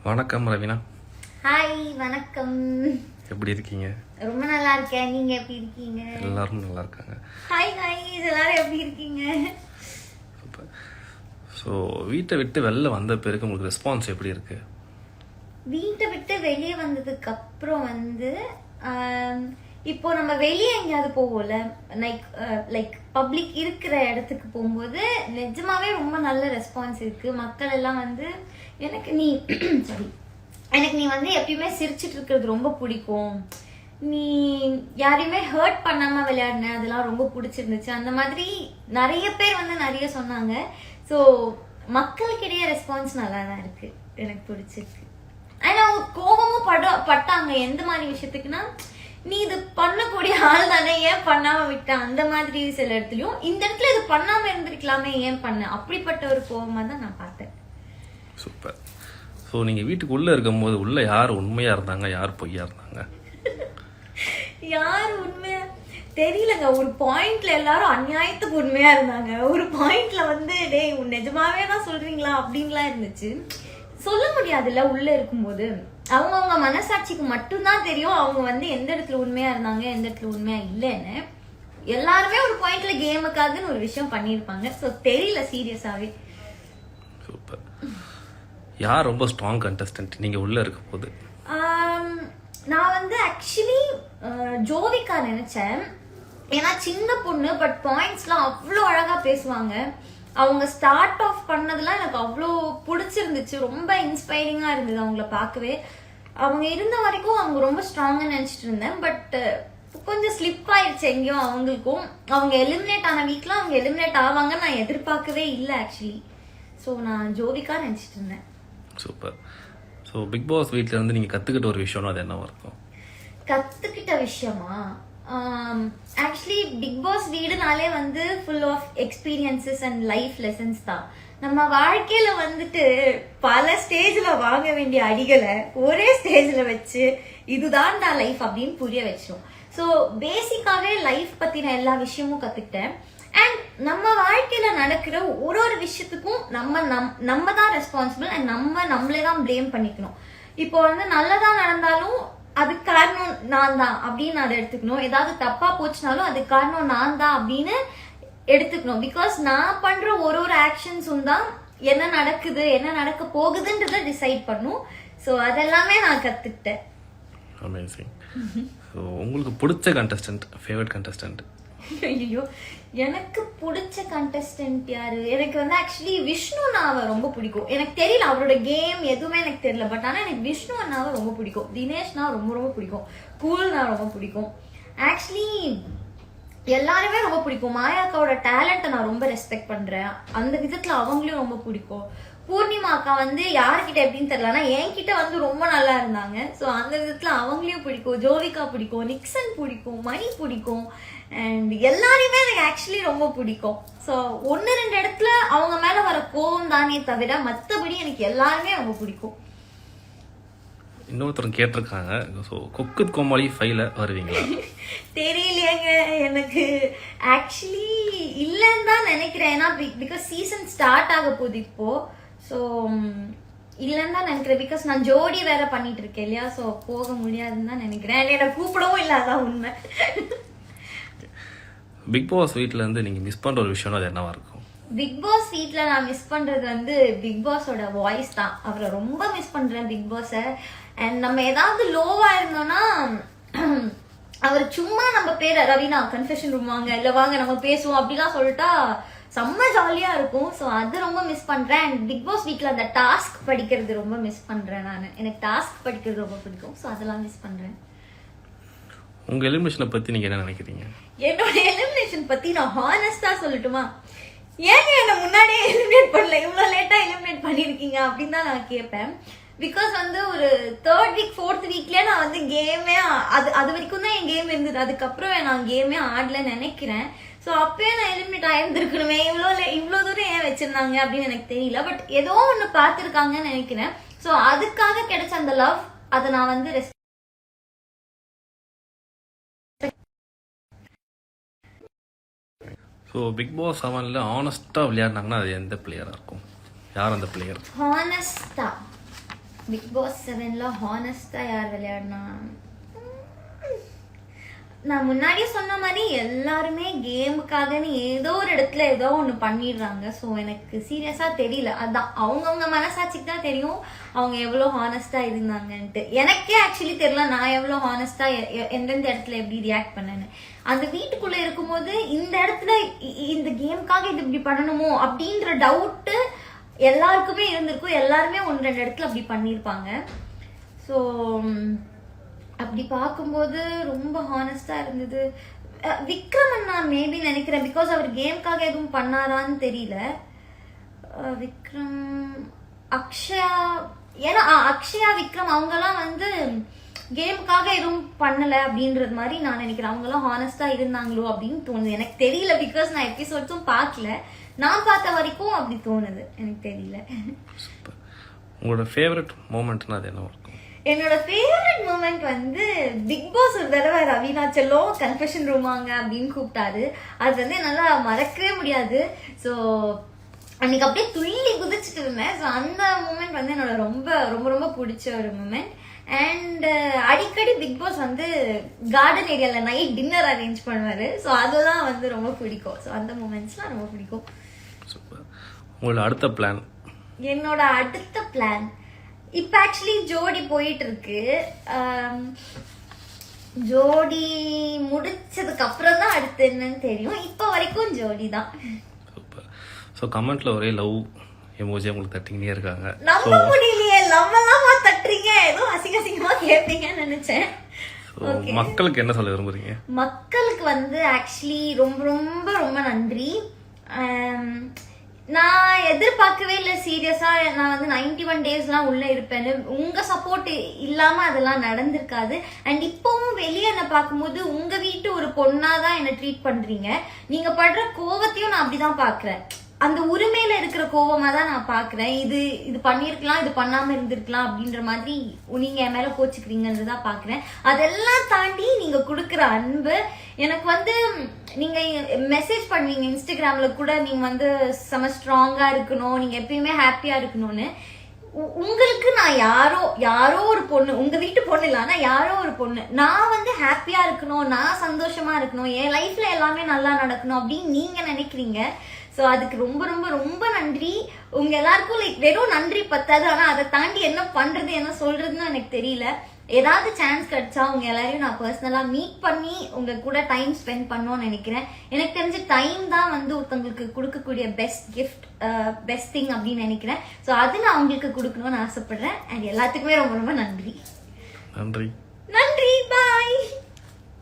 வணக்கம் ரவினா. ஹாய், வணக்கம். எப்படி இருக்கீங்க? ரொம்ப நல்லா இருக்கேன். நீங்க எப்படி இருக்கீங்க? எல்லாரும் நல்லா இருக்காங்க. ஹாய் गाइस, எல்லாரும் எப்படி இருக்கீங்க? சூப்பர். ஸோ வீட்டை விட்டு வெளில வந்த பிறகு உங்களுக்கு ரெஸ்பான்ஸ் எப்படி இருக்கு? வீட்டை விட்டு வெளியே வந்ததுக்கு அப்புறம் இப்போ நம்ம வெளியே எங்கேயாவது போவோம்ல, லைக் பப்ளிக் இருக்கிற இடத்துக்கு போகும்போது நிஜமாவே ரொம்ப நல்ல ரெஸ்பான்ஸ் இருக்கு. மக்கள் எல்லாம் எனக்கு நீ சாரி எனக்கு நீ எப்பயுமே சிரிச்சிட்டு இருக்கிறது ரொம்ப பிடிக்கும், நீ யாரையுமே ஹர்ட் பண்ணாம விளையாடின, அதெல்லாம் ரொம்ப பிடிச்சிருந்துச்சு, அந்த மாதிரி நிறைய பேர் நிறைய சொன்னாங்க. ஸோ மக்களுக்கிடையே ரெஸ்பான்ஸ் நல்லா தான் இருக்கு, எனக்கு பிடிச்சிருக்கு. ஆனா அவங்க கோபமும் பட்டாங்க. எந்த மாதிரி விஷயத்துக்குன்னா, நீ இது பண்ணக்கூடிய ஆள் தானே, ஏன் பண்ணாம விட்ட, அந்த மாதிரி சில இடத்துலயும், இந்த இடத்துல இது பண்ணாம இருந்திருக்கலாமே, ஏன் பண்ண, அப்படிப்பட்ட ஒரு கோபமா தான் நான் பார்த்தேன். சூப்பர். ஸோ நீங்கள் வீட்டுக்கு உள்ளே இருக்கும்போது உள்ள யார் உண்மையாக இருந்தாங்க, யார் பொய்யா இருந்தாங்க? யார் உண்மையா தெரியலங்க. ஒரு பாயிண்ட்ல எல்லாரும் அநியாயத்துக்கு உண்மையா இருந்தாங்க. ஒரு பாயிண்ட்ல டேய் நிஜமாவே தான் சொல்றீங்களா அப்படின்லாம் இருந்துச்சு. சொல்ல முடியாதுல்ல, உள்ள இருக்கும்போது அவங்க மனசாட்சிக்கு மட்டும்தான் தெரியும் அவங்க எந்த இடத்துல உண்மையா இருந்தாங்க, எந்த இடத்துல உண்மையா இல்லைன்னு. எல்லாருமே ஒரு பாயிண்ட்ல கேமுக்காகன்னு ஒரு விஷயம் பண்ணிருப்பாங்க. ஸோ தெரியல சீரியஸாவே. சூப்பர். யார் ரொம்ப ஸ்ட்ராங் கண்டஸ்டன்ட் நீங்க உள்ள இருக்கும் போது? நான் ஆக்சுவலி ஜோவிகா நினைச்சேன். ஏன்னா சின்ன பொண்ணு, பட் பாயிண்ட்ஸ்லாம் அவ்வளோ அழகா பேசுவாங்க. அவங்க ஸ்டார்ட் ஆஃப் பண்ணதெல்லாம் எனக்கு அவ்வளோ பிடிச்சிருந்துச்சு, ரொம்ப இன்ஸ்பைரிங்கா இருந்தது அவங்கள பார்க்கவே. அவங்க இருந்த வரைக்கும் அவங்க ரொம்ப ஸ்ட்ராங்கா நினைச்சிட்டு இருந்தேன். பட் கொஞ்சம் ஸ்லிப் ஆயிடுச்சு எங்கேயும் அவங்களுக்கும். அவங்க எலிமினேட் ஆன வீக்ல அவங்க எலிமினேட் ஆவாங்கன்னு நான் எதிர்பார்க்கவே இல்லை ஆக்சுவலி. ஸோ நான் ஜோவிகா நினைச்சிட்டு இருந்தேன். சூப்பர். ஸோ பிக் பாஸ் வீட்டில் இருந்து நீங்கள் கற்றுக்கிட்ட ஒரு விஷயம்னா அது என்னவா இருக்கும்? கற்றுக்கிட்ட விஷயமா? ஆக்சுவலி பிக் பாஸ் வீடுனாலே full of experiences and life lessons தான். நம்ம வாழ்க்கையில பல ஸ்டேஜ்ல வாங்க வேண்டிய அடிகளை ஒரே ஸ்டேஜ்ல வச்சு இதுதான் நான் லைஃப் அப்படின்னு புரிய வச்சிரும். ஸோ பேசிக்காவே லைஃப் பத்தின எல்லா விஷயமும் கத்துக்கிட்டேன். அண்ட் நம்ம வாழ்க்கையில நடக்கிற ஒரு ஒரு விஷயத்துக்கும் நம்ம தான் ரெஸ்பான்சிபிள். அண்ட் நம்மளே தான் பிளேம் பண்ணிக்கணும். இப்போ நல்லதா நடந்தாலும் அதுக்கு காரணம் நான் தான் அப்படின்னு அதை எடுத்துக்கணும். ஏதாவது தப்பா போச்சுனாலும் அதுக்கு காரணம் நான் தான் அப்படின்னு எடுத்துக்கணும். பிகாஸ் நான் பண்ற ஒரு ஒரு ஆக்ஷன்ஸும் தான் என்ன நடக்குது, என்ன நடக்க போகுதுன்றத டிசைட் பண்ணும். ஸோ அதெல்லாமே நான் கத்துக்கிட்டேன். அமேசிங். ஸோ உங்களுக்கு பிடிச்ச கண்டஸ்டன்ட், ஃபேவரட் கண்டஸ்டன்ட்? ஐயோ, எனக்கு பிடிச்ச கண்டஸ்டன்ட் யாரு? எனக்கு ஆக்சுவலி விஷ்ணு அண்ணாவை ரொம்ப பிடிக்கும். எனக்கு தெரியல அவரோட கேம் எதுவுமே எனக்கு தெரியல, பட் ஆனா எனக்கு விஷ்ணு அண்ணாவை ரொம்ப பிடிக்கும். தினேஷ்னா ரொம்ப ரொம்ப பிடிக்கும். கூல்னா ரொம்ப பிடிக்கும். ஆக்சுவலி எல்லாருமே ரொம்ப பிடிக்கும். மாயாக்காவோட டேலண்ட்டை நான் ரொம்ப ரெஸ்பெக்ட் பண்றேன். அந்த விதத்துல அவங்களையும் ரொம்ப பிடிக்கும். பூர்ணிமா அக்கா யாருக்கிட்ட எப்படின்னு தெரியல, ஆனா என்கிட்ட ரொம்ப நல்லா இருந்தாங்க. ஸோ அந்த விதத்துல அவங்களையும் பிடிக்கும். ஜோவிகா பிடிக்கும், நிக்சன் பிடிக்கும், மணி பிடிக்கும். அண்ட் எல்லாரையுமே எனக்கு ஆக்சுவலி ரொம்ப பிடிக்கும். ஸோ 1-2 இடத்துல அவங்க மேல வர கோவம் தானே தவிர மற்றபடி எனக்கு எல்லாருமே ரொம்ப பிடிக்கும். இன்னொருத்தர் கேட்டிருக்காங்க, ஸோ கொக்கு கோமாளி 5ல வருவீங்களா? தெரியலையேங்க, எனக்கு ஆக்சுவலி இல்லைன்னு தான் நினைக்கிறேன். ஏன்னா பிகாஸ் சீசன் ஸ்டார்ட் ஆக போகுது இப்போ. ஸோ இல்லைன்னு தான் நினைக்கிறேன். பிகாஸ் நான் ஜோடி வேற பண்ணிட்டு இருக்கேன் இல்லையா, ஸோ போக முடியாதுன்னு தான் நினைக்கிறேன். என்னை கூப்பிடவும் இல்லை, அதான் உண்மை. பிக் பாஸ் வீட்டில் இருந்து நீங்கள் மிஸ் பண்ணுற ஒரு விஷயம்னா அது என்னவா இருக்கும்? பிக் பாஸ் வீட்டில் நான் மிஸ் பண்ணுறது பிக் பாஸோட வாய்ஸ் தான். அவரை ரொம்ப மிஸ் பண்ணுறேன், பிக் பாஸை. அண்ட் நம்ம ஏதாவது லோவாக இருந்தோம்னா அவர் சும்மா நம்ம பேரை ரவினா கன்ஃபெஷன் ரூம் வாங்க, இல்லை வாங்க நம்ம பேசுவோம் அப்படிலாம் சொல்லிட்டா செம்ம ஜாலியாக இருக்கும். ஸோ அது ரொம்ப மிஸ் பண்ணுறேன். அண்ட் பிக் பாஸ் வீட்டில் அந்த டாஸ்க் படிக்கிறது ரொம்ப மிஸ் பண்ணுறேன் நான். எனக்கு டாஸ்க் படிக்கிறது ரொம்ப பிடிக்கும். ஸோ அதெல்லாம் மிஸ் பண்ணுறேன். உங்கள் எலிமினேஷனை பற்றி நீங்கள் என்ன நினைக்கிறீங்க? என்னோட எலிமினேஷன் பற்றி நான் ஹானஸ்டாக சொல்லட்டுமா? ஏங்க என்ன முன்னாடியே எலிமினேட் பண்ணல, இவ்வளோ லேட்டாக எலிமினேட் பண்ணியிருக்கீங்க அப்படின்னு தான் நான் கேட்பேன். பிகாஸ் ஒரு 3rd வீக் 4th வீக்லயே நான் கேமே அது வரைக்கும் தான் என் கேம் இருந்தது. அதுக்கப்புறம் நான் கேமே ஆடலன்னு நினைக்கிறேன். ஸோ அப்பயே நான் எலிமினேட் ஆயிருந்துருக்கணுமே, இவ்வளோ தூரம் ஏன் வச்சிருந்தாங்க அப்படின்னு எனக்கு தெரியல. பட் ஏதோ ஒன்று பார்த்துருக்காங்கன்னு நினைக்கிறேன். ஸோ அதுக்காக கிடைச்ச அந்த லவ் அதை நான் ஸோ பிக் பாஸ் 7ல் ஆனஸ்ட்டாக விளையாடினாங்கன்னா அது எந்த பிளேயராக இருக்கும்? யார் அந்த பிளேயர்? ஹானஸ்டா பிக் பாஸ் 7ல ஹானஸ்டா யார் விளையாடினா, நான் முன்னாடியே சொன்ன மாதிரி எல்லாருமே கேமுக்காகன்னு ஏதோ ஒரு இடத்துல ஏதோ ஒன்று பண்ணிடுறாங்க. ஸோ எனக்கு சீரியஸாக தெரியல. அதான் அவங்கவுங்க மனசாட்சிக்கு தான் தெரியும் அவங்க எவ்வளோ ஹானஸ்டாக இருந்தாங்கன்ட்டு. எனக்கே ஆக்சுவலி தெரியல நான் எவ்வளோ ஹானஸ்டாக எந்தெந்த இடத்துல எப்படி ரியாக்ட் பண்ணேன்னு. அந்த வீட்டுக்குள்ளே இருக்கும்போது இந்த இடத்துல இந்த கேமுக்காக இது இப்படி பண்ணணுமோ அப்படின்ற டவுட்டு எல்லாருக்குமே இருந்திருக்கும். எல்லாருமே 1-2 இடத்துல அப்படி பண்ணியிருப்பாங்க. ஸோ அப்படி பார்க்கும்போது ரொம்ப ஹானஸ்டா இருந்தது. விக்ரம் நான் மேபி நினைக்கிறேன், பிகாஸ் அவர் கேமுக்காக எதுவும் பண்ணாரான்னு தெரியல. விக்ரம், அக்ஷயா, ஏன்னா அக்ஷயா விக்ரம் அவங்கெல்லாம் வந்து கேமுக்காக எதுவும் பண்ணல அப்படின்றது மாதிரி நான் நினைக்கிறேன். அவங்கெல்லாம் ஹானஸ்டா இருந்தாங்களோ அப்படின்னு தோணுது. எனக்கு தெரியல, பிகாஸ் நான் எபிசோட்ஸும் பார்க்கல. நான் பார்த்த வரைக்கும் அப்படி தோணுது, எனக்கு தெரியல. உங்களோட ஃபேவரட் மூமெண்ட்னா அது என்ன இருக்கும்? என்னோட ஃபேவரட் மூமெண்ட் வந்து பிக் பாஸ் ஒரு தடவை ரவீனா செல்லம் கன்ஃபெஷன் ரூமாங்க அப்படின்னு கூப்பிட்டாரு. அது வந்து என்னால் மறக்கவே முடியாது. ஸோ அன்னைக்கு அப்படியே துள்ளி குதிச்சுட்டு இருந்தேன். ஸோ அந்த மூமெண்ட் வந்து என்னோட ரொம்ப ரொம்ப ரொம்ப பிடிச்ச ஒரு மூமெண்ட். அண்ட் அடிக்கடி பிக் பாஸ் வந்து கார்டன் ஏரியாவில் நைட் டின்னர் அரேஞ்ச் பண்ணுவார். ஸோ அதெல்லாம் வந்து ரொம்ப பிடிக்கும். ஸோ அந்த மூமெண்ட்ஸ்லாம் ரொம்ப பிடிக்கும். சூப்பர். உங்களோட அடுத்த பிளான்? என்னோட அடுத்த பிளான் இப்ப ஆக்சுவலி ஜோடி போயிட்டு இருக்கு. ஜோடி முடிச்சதுக்கு அப்புறம் தான் அடுத்து என்னன்னு தெரியும். இப்ப வரைக்கும் ஜோடி தான். சூப்பர். ஸோ கமெண்ட்ல ஒரே லவ் எமோஜி உங்களுக்கு தட்டிங்கனே இருக்காங்க. நம்ப முடியலையே, லவ் எல்லாம் தட்டுறீங்க, ஏதோ அசிங்கமா கேட்பீங்கன்னு நினைச்சேன். மக்களுக்கு என்ன சொல்ல விரும்புறீங்க? மக்களுக்கு வந்து ஆக்சுவலி ரொம்ப ரொம்ப ரொம்ப நன்றி. நான் எதிர்பார்க்கவே இல்லை சீரியஸா. நான் வந்து 91 டேஸ்லாம் உள்ள இருப்பேன்னு. உங்க சப்போர்ட் இல்லாம அதெல்லாம் நடந்திருக்காது. அண்ட் இப்பவும் வெளியே என்ன பார்க்கும்போது உங்க வீட்டு ஒரு பொண்ணாதான் என்ன ட்ரீட் பண்றீங்க. நீங்க படுற கோவத்தையும் நான் அப்படிதான் பாக்குறேன். அந்த உரிமையில இருக்கிற கோவமா தான் நான் பாக்குறேன். இது பண்ணிருக்கலாம், இது பண்ணாம இருந்திருக்கலாம் அப்படின்ற மாதிரி நீங்க என் மேல கோச்சுக்கிறீங்கன்றதான் பாக்குறேன். அதெல்லாம் தாண்டி நீங்க கொடுக்குற அன்பு எனக்கு வந்து, நீங்க மெசேஜ் பண்ணுவீங்க இன்ஸ்டாகிராம்ல கூட, நீங்க வந்து செம ஸ்ட்ராங்கா இருக்கணும், நீங்க எப்பயுமே ஹாப்பியா இருக்கணும்னு. உங்களுக்கு நான் யாரோ ஒரு பொண்ணு, உங்க வீட்டு பொண்ணு இல்ல, ஆனா யாரோ ஒரு பொண்ணு, நான் வந்து ஹாப்பியா இருக்கணும், நான் சந்தோஷமா இருக்கணும், என் லைஃப்ல எல்லாமே நல்லா நடக்கணும் அப்படின்னு நீங்க நினைக்கிறீங்க. ஸோ அதுக்கு ரொம்ப ரொம்ப ரொம்ப நன்றி. உங்க எல்லாருக்கும் லைக் வெறும் நன்றி பத்தாது, ஆனா அதை தாண்டி என்ன பண்றது என்ன சொல்றதுன்னு எனக்கு தெரியல. ஏதாவது சான்ஸ் கிடைச்சா உங்க எல்லாரையும் நான் பர்சனலா மீட் பண்ணி உங்க கூட டைம் ஸ்பெண்ட் பண்ணணும்னு நினைக்கிறேன். எனக்கு தெரிஞ்ச டைம் தான் வந்து ஒருத்தவங்களுக்கு கொடுக்கக்கூடிய பெஸ்ட் கிஃப்ட், பெஸ்ட் திங் அப்படின்னு நினைக்கிறேன். ஸோ அது நான் உங்களுக்கு கொடுக்கணும்னு ஆசைப்படுறேன். அண்ட் எல்லாத்துக்குமே ரொம்ப ரொம்ப நன்றி. நன்றி.